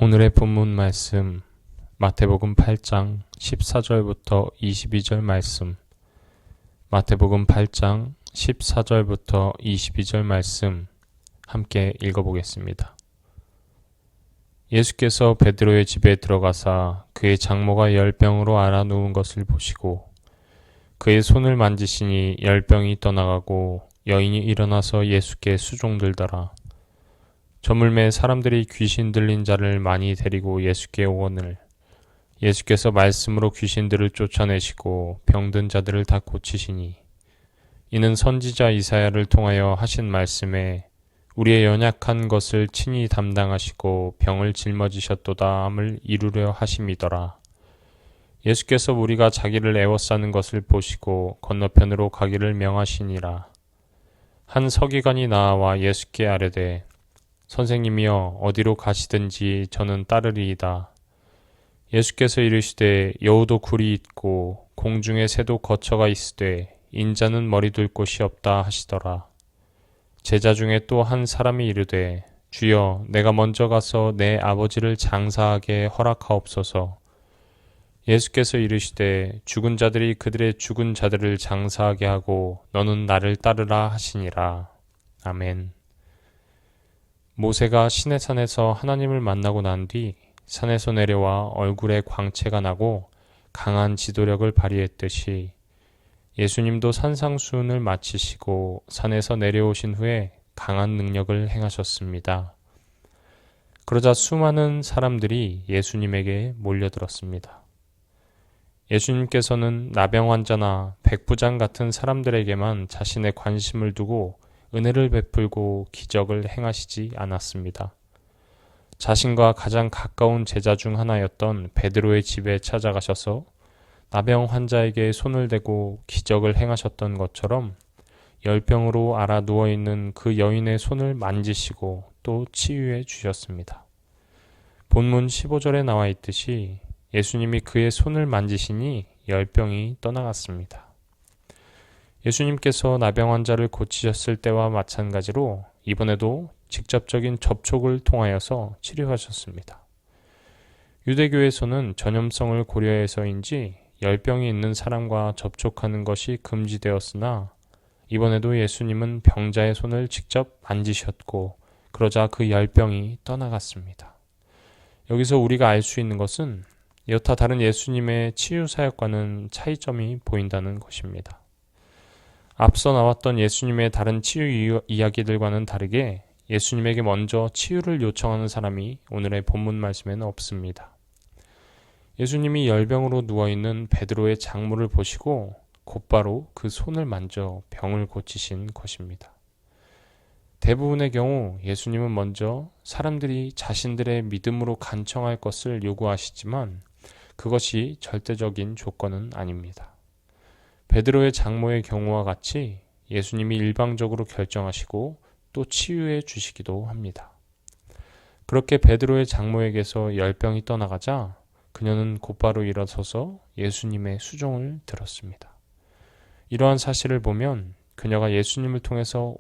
오늘의 본문 말씀 마태복음 8장 14절부터 22절 말씀. 마태복음 8장 14절부터 22절 말씀 함께 읽어보겠습니다. 예수께서 베드로의 집에 들어가사 그의 장모가 열병으로 앓아 누운 것을 보시고 그의 손을 만지시니 열병이 떠나가고 여인이 일어나서 예수께 수종들더라. 저물매 사람들이 귀신 들린 자를 많이 데리고 예수께 오거늘 예수께서 말씀으로 귀신들을 쫓아내시고 병든 자들을 다 고치시니 이는 선지자 이사야를 통하여 하신 말씀에 우리의 연약한 것을 친히 담당하시고 병을 짊어지셨도다 함을 이루려 하심이더라. 예수께서 우리가 자기를 애워싸는 것을 보시고 건너편으로 가기를 명하시니라. 한 서기관이 나와 예수께 아뢰되 선생님이여 어디로 가시든지 저는 따르리이다. 예수께서 이르시되 여우도 굴이 있고 공중에 새도 거처가 있으되 인자는 머리 둘 곳이 없다 하시더라. 제자 중에 또 한 사람이 이르되 주여 내가 먼저 가서 내 아버지를 장사하게 허락하옵소서. 예수께서 이르시되 죽은 자들이 그들의 죽은 자들을 장사하게 하고 너는 나를 따르라 하시니라. 아멘. 모세가 시내산에서 하나님을 만나고 난 뒤 산에서 내려와 얼굴에 광채가 나고 강한 지도력을 발휘했듯이 예수님도 산상수훈을 마치시고 산에서 내려오신 후에 강한 능력을 행하셨습니다. 그러자 수많은 사람들이 예수님에게 몰려들었습니다. 예수님께서는 나병 환자나 백부장 같은 사람들에게만 자신의 관심을 두고 은혜를 베풀고 기적을 행하시지 않았습니다. 자신과 가장 가까운 제자 중 하나였던 베드로의 집에 찾아가셔서 나병 환자에게 손을 대고 기적을 행하셨던 것처럼 열병으로 앓아 누워있는 그 여인의 손을 만지시고 또 치유해 주셨습니다. 본문 15절에 나와 있듯이 예수님이 그의 손을 만지시니 열병이 떠나갔습니다. 예수님께서 나병 환자를 고치셨을 때와 마찬가지로 이번에도 직접적인 접촉을 통하여서 치료하셨습니다. 유대교에서는 전염성을 고려해서인지 열병이 있는 사람과 접촉하는 것이 금지되었으나 이번에도 예수님은 병자의 손을 직접 만지셨고 그러자 그 열병이 떠나갔습니다. 여기서 우리가 알 수 있는 것은 여타 다른 예수님의 치유 사역과는 차이점이 보인다는 것입니다. 앞서 나왔던 예수님의 다른 치유 이야기들과는 다르게 예수님에게 먼저 치유를 요청하는 사람이 오늘의 본문 말씀에는 없습니다. 예수님이 열병으로 누워있는 베드로의 장모를 보시고 곧바로 그 손을 만져 병을 고치신 것입니다. 대부분의 경우 예수님은 먼저 사람들이 자신들의 믿음으로 간청할 것을 요구하시지만 그것이 절대적인 조건은 아닙니다. 베드로의 장모의 경우와 같이 예수님이 일방적으로 결정하시고 또 치유해 주시기도 합니다. 그렇게 베드로의 장모에게서 열병이 떠나가자 그녀는 곧바로 일어서서 예수님의 수종을 들었습니다. 이러한 사실을 보면 그녀가 예수님을 통해서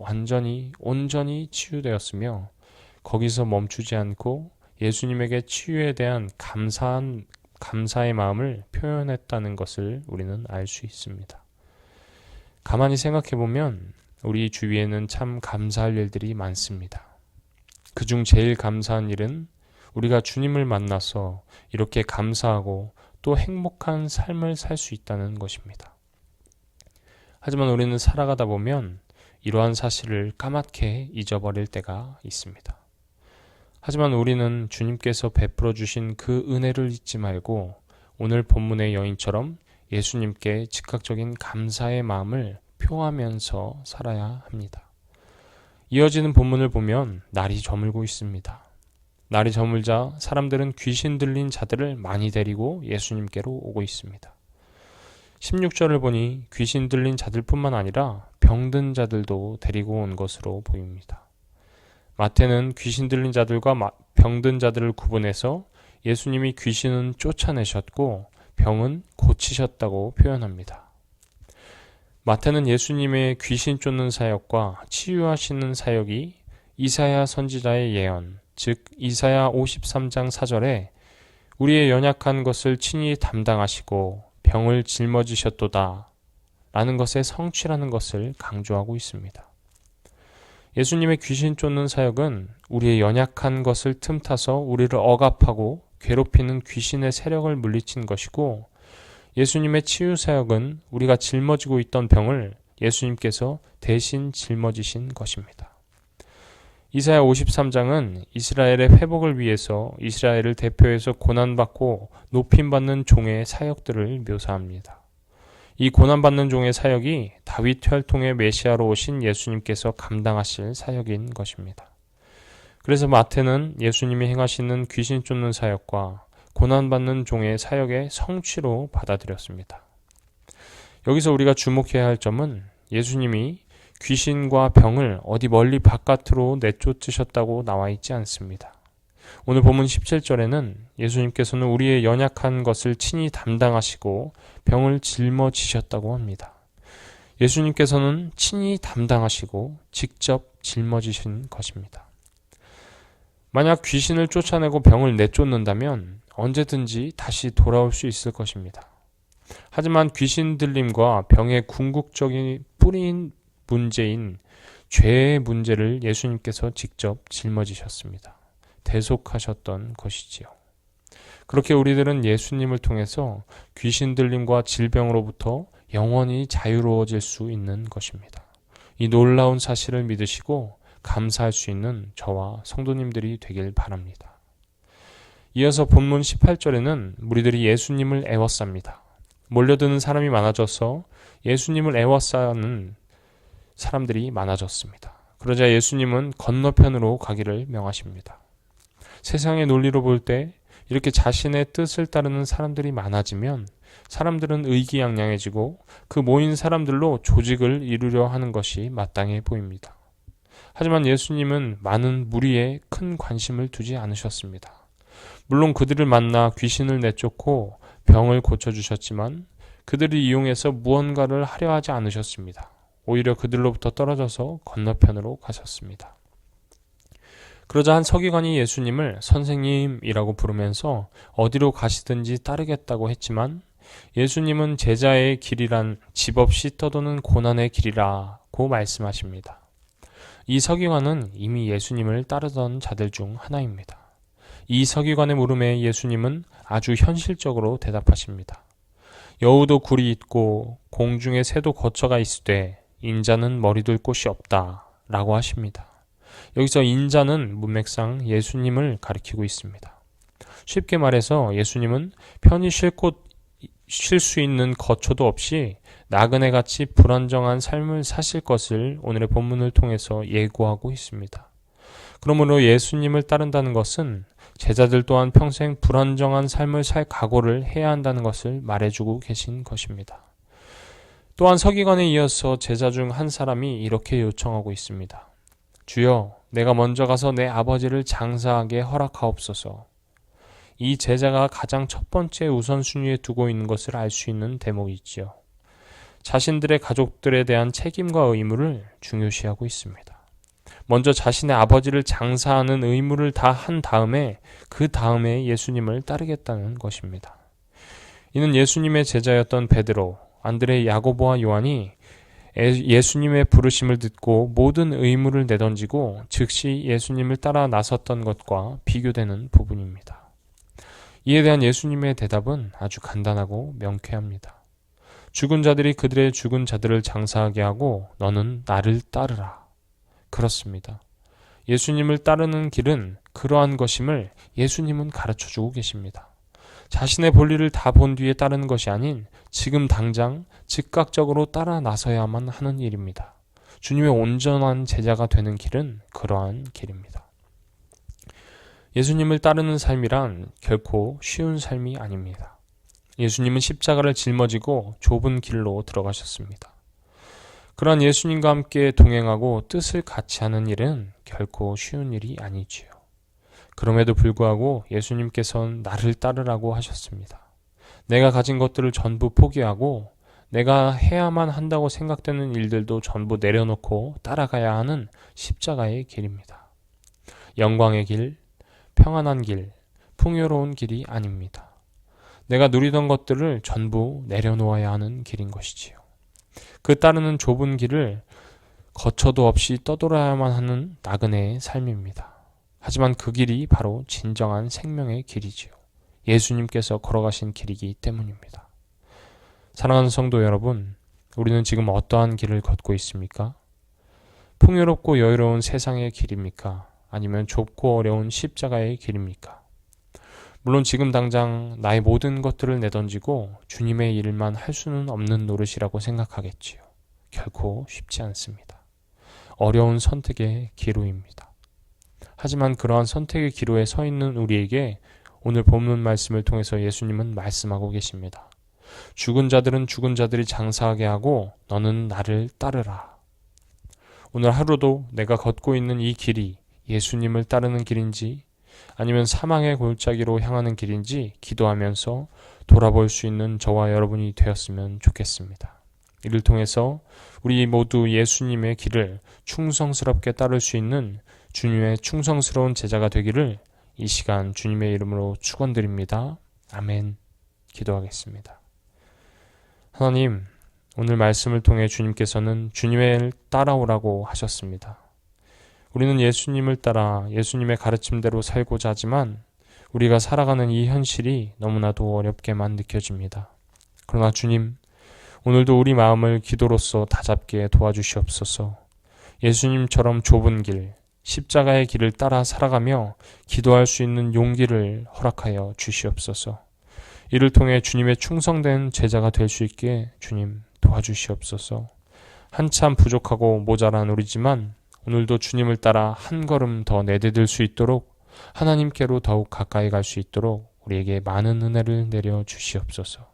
온전히 치유되었으며 거기서 멈추지 않고 예수님에게 치유에 대한 감사의 마음을 표현했다는 것을 우리는 알 수 있습니다. 가만히 생각해보면 우리 주위에는 참 감사할 일들이 많습니다. 그중 제일 감사한 일은 우리가 주님을 만나서 이렇게 감사하고 또 행복한 삶을 살 수 있다는 것입니다. 하지만 우리는 살아가다 보면 이러한 사실을 까맣게 잊어버릴 때가 있습니다. 하지만 우리는 주님께서 베풀어 주신 그 은혜를 잊지 말고 오늘 본문의 여인처럼 예수님께 즉각적인 감사의 마음을 표하면서 살아야 합니다. 이어지는 본문을 보면 날이 저물고 있습니다. 날이 저물자 사람들은 귀신 들린 자들을 많이 데리고 예수님께로 오고 있습니다. 16절을 보니 귀신 들린 자들뿐만 아니라 병든 자들도 데리고 온 것으로 보입니다. 마태는 귀신 들린 자들과 병든 자들을 구분해서 예수님이 귀신은 쫓아내셨고 병은 고치셨다고 표현합니다. 마태는 예수님의 귀신 쫓는 사역과 치유하시는 사역이 이사야 선지자의 예언, 즉 이사야 53장 4절에 우리의 연약한 것을 친히 담당하시고 병을 짊어지셨도다 라는 것의 성취라는 것을 강조하고 있습니다. 예수님의 귀신 쫓는 사역은 우리의 연약한 것을 틈타서 우리를 억압하고 괴롭히는 귀신의 세력을 물리친 것이고, 예수님의 치유 사역은 우리가 짊어지고 있던 병을 예수님께서 대신 짊어지신 것입니다. 이사야 53장은 이스라엘의 회복을 위해서 이스라엘을 대표해서 고난받고 높임받는 종의 사역들을 묘사합니다. 이 고난받는 종의 사역이 다윗 혈통의 메시아로 오신 예수님께서 감당하실 사역인 것입니다. 그래서 마태는 예수님이 행하시는 귀신 쫓는 사역과 고난받는 종의 사역의 성취로 받아들였습니다. 여기서 우리가 주목해야 할 점은 예수님이 귀신과 병을 어디 멀리 바깥으로 내쫓으셨다고 나와 있지 않습니다. 오늘 본문 17절에는 예수님께서는 우리의 연약한 것을 친히 담당하시고 병을 짊어지셨다고 합니다. 예수님께서는 친히 담당하시고 직접 짊어지신 것입니다. 만약 귀신을 쫓아내고 병을 내쫓는다면 언제든지 다시 돌아올 수 있을 것입니다. 하지만 귀신 들림과 병의 궁극적인 뿌리인 문제인 죄의 문제를 예수님께서 직접 짊어지셨습니다. 대속하셨던 것이지요. 그렇게 우리들은 예수님을 통해서 귀신 들림과 질병으로부터 영원히 자유로워질 수 있는 것입니다. 이 놀라운 사실을 믿으시고 감사할 수 있는 저와 성도님들이 되길 바랍니다. 이어서 본문 18절에는 무리들이 예수님을 애워쌉니다. 몰려드는 사람이 많아져서 예수님을 애워싸는 사람들이 많아졌습니다. 그러자 예수님은 건너편으로 가기를 명하십니다. 세상의 논리로 볼 때 이렇게 자신의 뜻을 따르는 사람들이 많아지면 사람들은 의기양양해지고 그 모인 사람들로 조직을 이루려 하는 것이 마땅해 보입니다. 하지만 예수님은 많은 무리에 큰 관심을 두지 않으셨습니다. 물론 그들을 만나 귀신을 내쫓고 병을 고쳐주셨지만 그들을 이용해서 무언가를 하려 하지 않으셨습니다. 오히려 그들로부터 떨어져서 건너편으로 가셨습니다. 그러자 한 서기관이 예수님을 선생님이라고 부르면서 어디로 가시든지 따르겠다고 했지만 예수님은 제자의 길이란 집 없이 떠도는 고난의 길이라고 말씀하십니다. 이 서기관은 이미 예수님을 따르던 자들 중 하나입니다. 이 서기관의 물음에 예수님은 아주 현실적으로 대답하십니다. 여우도 굴이 있고 공중에 새도 거처가 있으되 인자는 머리둘 곳이 없다 라고 하십니다. 여기서 인자는 문맥상 예수님을 가리키고 있습니다. 쉽게 말해서 예수님은 편히 쉴 수 있는 거처도 없이 나그네같이 불안정한 삶을 사실 것을 오늘의 본문을 통해서 예고하고 있습니다. 그러므로 예수님을 따른다는 것은 제자들 또한 평생 불안정한 삶을 살 각오를 해야 한다는 것을 말해주고 계신 것입니다. 또한 서기관에 이어서 제자 중 한 사람이 이렇게 요청하고 있습니다. 주여, 내가 먼저 가서 내 아버지를 장사하게 허락하옵소서. 이 제자가 가장 첫 번째 우선순위에 두고 있는 것을 알 수 있는 대목이지요. 자신들의 가족들에 대한 책임과 의무를 중요시하고 있습니다. 먼저 자신의 아버지를 장사하는 의무를 다 한 다음에 그 다음에 예수님을 따르겠다는 것입니다. 이는 예수님의 제자였던 베드로, 안드레, 야고보와 요한이 예수님의 부르심을 듣고 모든 의무를 내던지고 즉시 예수님을 따라 나섰던 것과 비교되는 부분입니다. 이에 대한 예수님의 대답은 아주 간단하고 명쾌합니다. 죽은 자들이 그들의 죽은 자들을 장사하게 하고 너는 나를 따르라. 그렇습니다. 예수님을 따르는 길은 그러한 것임을 예수님은 가르쳐주고 계십니다. 자신의 볼일을 다 본 뒤에 따르는 것이 아닌 지금 당장 즉각적으로 따라 나서야만 하는 일입니다. 주님의 온전한 제자가 되는 길은 그러한 길입니다. 예수님을 따르는 삶이란 결코 쉬운 삶이 아닙니다. 예수님은 십자가를 짊어지고 좁은 길로 들어가셨습니다. 그러한 예수님과 함께 동행하고 뜻을 같이 하는 일은 결코 쉬운 일이 아니지요. 그럼에도 불구하고 예수님께서는 나를 따르라고 하셨습니다. 내가 가진 것들을 전부 포기하고 내가 해야만 한다고 생각되는 일들도 전부 내려놓고 따라가야 하는 십자가의 길입니다. 영광의 길, 평안한 길, 풍요로운 길이 아닙니다. 내가 누리던 것들을 전부 내려놓아야 하는 길인 것이지요. 그 따르는 좁은 길을 거쳐도 없이 떠돌아야만 하는 나그네의 삶입니다. 하지만 그 길이 바로 진정한 생명의 길이지요. 예수님께서 걸어가신 길이기 때문입니다. 사랑하는 성도 여러분, 우리는 지금 어떠한 길을 걷고 있습니까? 풍요롭고 여유로운 세상의 길입니까? 아니면 좁고 어려운 십자가의 길입니까? 물론 지금 당장 나의 모든 것들을 내던지고 주님의 일만 할 수는 없는 노릇이라고 생각하겠지요. 결코 쉽지 않습니다. 어려운 선택의 기로입니다. 하지만 그러한 선택의 기로에 서 있는 우리에게 오늘 본문 말씀을 통해서 예수님은 말씀하고 계십니다. 죽은 자들은 죽은 자들이 장사하게 하고 너는 나를 따르라. 오늘 하루도 내가 걷고 있는 이 길이 예수님을 따르는 길인지 아니면 사망의 골짜기로 향하는 길인지 기도하면서 돌아볼 수 있는 저와 여러분이 되었으면 좋겠습니다. 이를 통해서 우리 모두 예수님의 길을 충성스럽게 따를 수 있는 주님의 충성스러운 제자가 되기를 이 시간 주님의 이름으로 축원드립니다. 아멘. 기도하겠습니다. 하나님, 오늘 말씀을 통해 주님께서는 주님을 따라오라고 하셨습니다. 우리는 예수님을 따라 예수님의 가르침대로 살고자 하지만 우리가 살아가는 이 현실이 너무나도 어렵게만 느껴집니다. 그러나 주님, 오늘도 우리 마음을 기도로서 다잡게 도와주시옵소서. 예수님처럼 좁은 길, 십자가의 길을 따라 살아가며 기도할 수 있는 용기를 허락하여 주시옵소서. 이를 통해 주님의 충성된 제자가 될 수 있게 주님 도와주시옵소서. 한참 부족하고 모자란 우리지만 오늘도 주님을 따라 한 걸음 더 내디딜 수 있도록 하나님께로 더욱 가까이 갈 수 있도록 우리에게 많은 은혜를 내려 주시옵소서.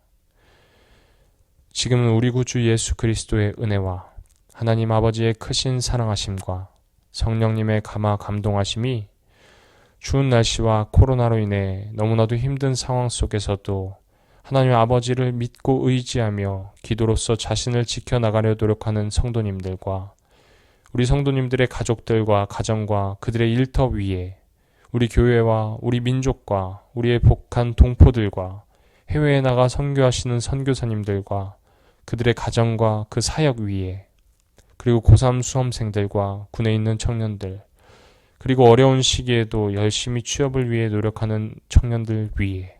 지금은 우리 구주 예수 그리스도의 은혜와 하나님 아버지의 크신 사랑하심과 성령님의 감화 감동하심이 추운 날씨와 코로나로 인해 너무나도 힘든 상황 속에서도 하나님 아버지를 믿고 의지하며 기도로서 자신을 지켜나가려 노력하는 성도님들과 우리 성도님들의 가족들과 가정과 그들의 일터 위에 우리 교회와 우리 민족과 우리의 복한 동포들과 해외에 나가 선교하시는 선교사님들과 그들의 가정과 그 사역 위에 그리고 고3 수험생들과 군에 있는 청년들 그리고 어려운 시기에도 열심히 취업을 위해 노력하는 청년들 위에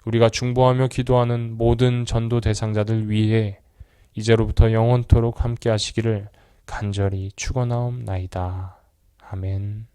우리가 중보하며 기도하는 모든 전도 대상자들 위에 이제로부터 영원토록 함께 하시기를 간절히 축원하옵나이다. 아멘.